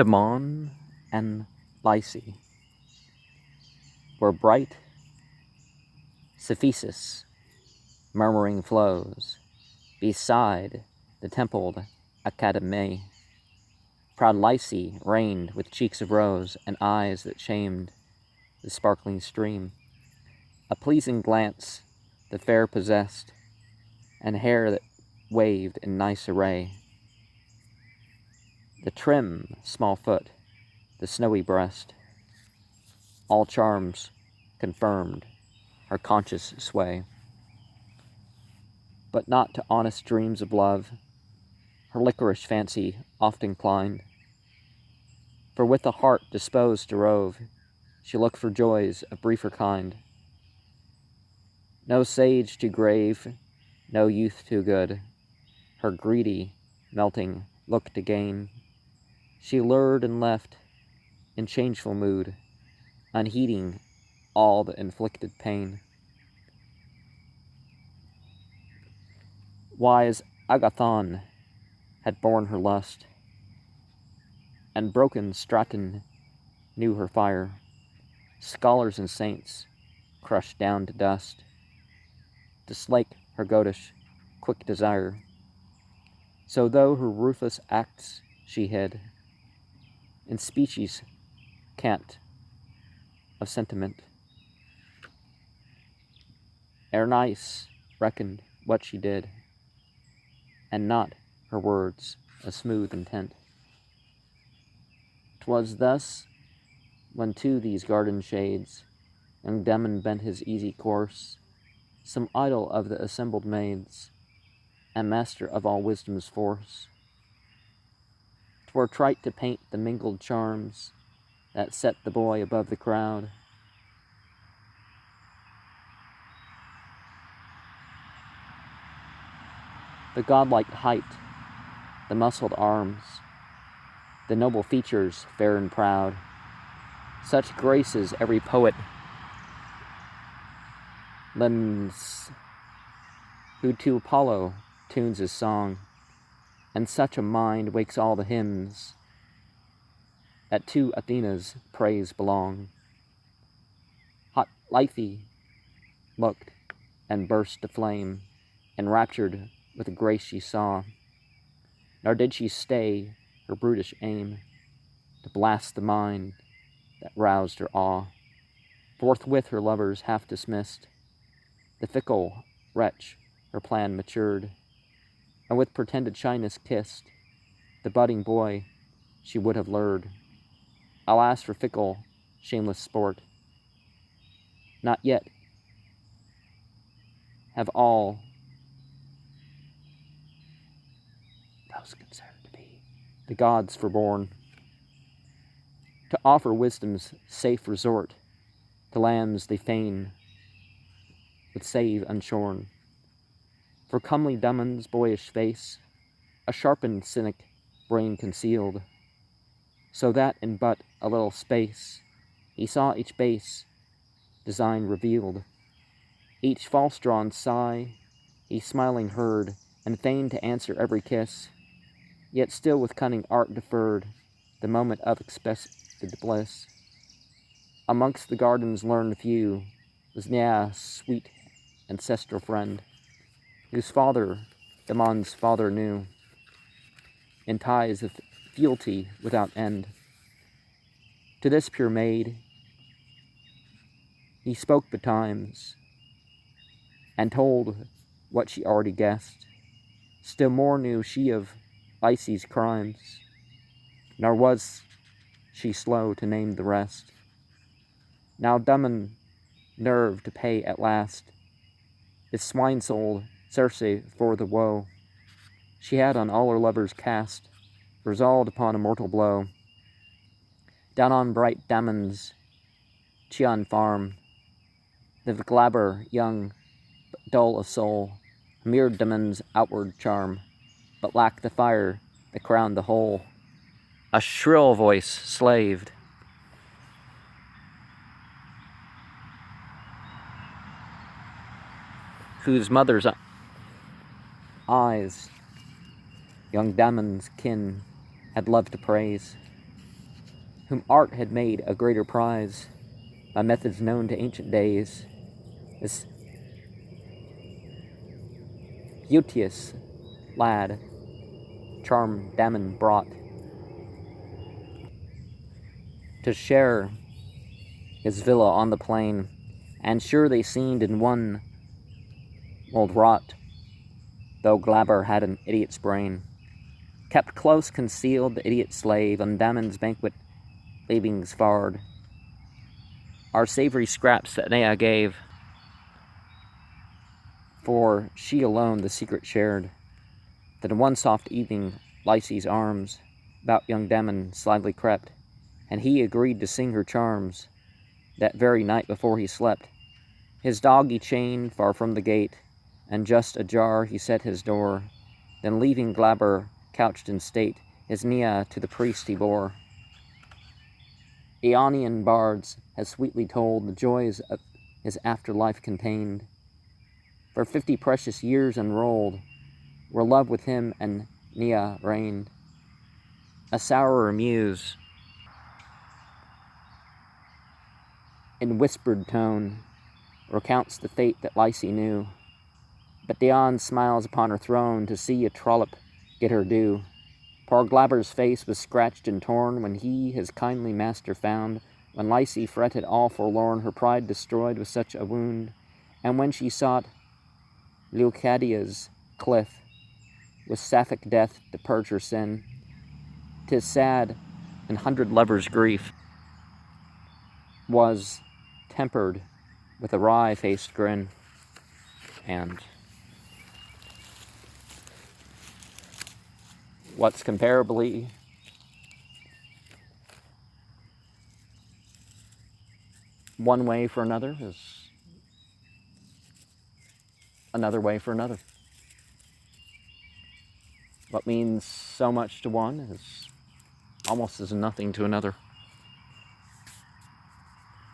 Damon and Lyce, where bright Cephisus murmuring flows beside the templed Academe. Proud Lyce reigned with cheeks of rose and eyes that shamed the sparkling stream. A pleasing glance the fair possessed, and hair that waved in nice array. The trim small foot, the snowy breast, all charms confirmed her conscious sway. But not to honest dreams of love her liquorish fancy oft inclined, for with a heart disposed to rove, she looked for joys of briefer kind. No sage too grave, no youth too good, her greedy, melting look to gain, she lured and left in changeful mood, unheeding all the inflicted pain. Wise Agathon had borne her lust, and broken Straton knew her fire. Scholars and saints crushed down to dust, to slake her goatish quick desire. So though her ruthless acts she hid in species cant of sentiment, ere Nice reckoned what she did, and not her words a smooth intent. 'Twas thus, when to these garden shades young Damon bent his easy course, some idol of the assembled maids, and master of all wisdom's force. 'Twere trite to paint the mingled charms that set the boy above the crowd. The godlike height, the muscled arms, the noble features fair and proud, such graces every poet lends who to Apollo tunes his song, and such a mind wakes all the hymns that to Athena's praise belong. Hot Lethe looked and burst to flame, enraptured with the grace she saw, nor did she stay her brutish aim to blast the mind that roused her awe. Forthwith her lovers half dismissed, the fickle wretch her plan matured, and with pretended shyness kissed the budding boy she would have lured. Alas for fickle, shameless sport! Not yet have all those considered to be the gods forborne to offer wisdom's safe resort to lambs they fain would save unshorn. For comely Damon's boyish face a sharpened cynic brain concealed, so that in but a little space he saw each base design revealed. Each false-drawn sigh he smiling heard, and feigned to answer every kiss, yet still with cunning art deferred the moment of expected bliss. Amongst the garden's learned few was Nea's sweet ancestral friend, whose father Damon's father knew, in ties of fealty without end. To this pure maid he spoke betimes, and told what she already guessed. Still more knew she of Lyce's crimes, nor was she slow to name the rest. Now Damon nerved to pay at last his swine-souled Circe for the woe she had on all her lovers cast, resolved upon a mortal blow. Down on bright Damon's Chian farm lived Glaber, young but dull of soul, mirrored Damon's outward charm, but lacked the fire that crowned the whole. A shrill voice slaved, whose mother's eyes young Damon's kin had loved to praise. whom art had made a greater prize by methods known to ancient days, this beauteous lad charmed Damon brought to share his villa on the plain, and sure they seemed in one mold wrought, though Glaber had an idiot's brain. Kept close concealed the idiot slave on Damon's banquet leavings farred, our savory scraps that Nea gave, for she alone the secret shared. Then one soft evening Lyce's arms about young Damon slyly crept, and he agreed to sing her charms that very night before he slept. His dog he chained far from the gate, and just ajar he set his door. Then leaving Glaber couched in state, his Nea to the priest he bore. Aeonian bards have sweetly told the joys of his afterlife contained. For 50 precious years unrolled, where love with him and Nea reigned. A sourer muse, in whispered tone, recounts the fate that Lyce knew. But Dion smiles upon her throne to see a trollop get her due. Poor Glaber's face was scratched and torn when he his kindly master found. When Lyce fretted all forlorn, her pride destroyed with such a wound. And when she sought Leucadia's cliff, with sapphic death to purge her sin, 'tis sad, and 100 lovers' grief was tempered with a wry-faced grin. And what's comparably one way for another is another way for another. What means so much to one is almost as nothing to another.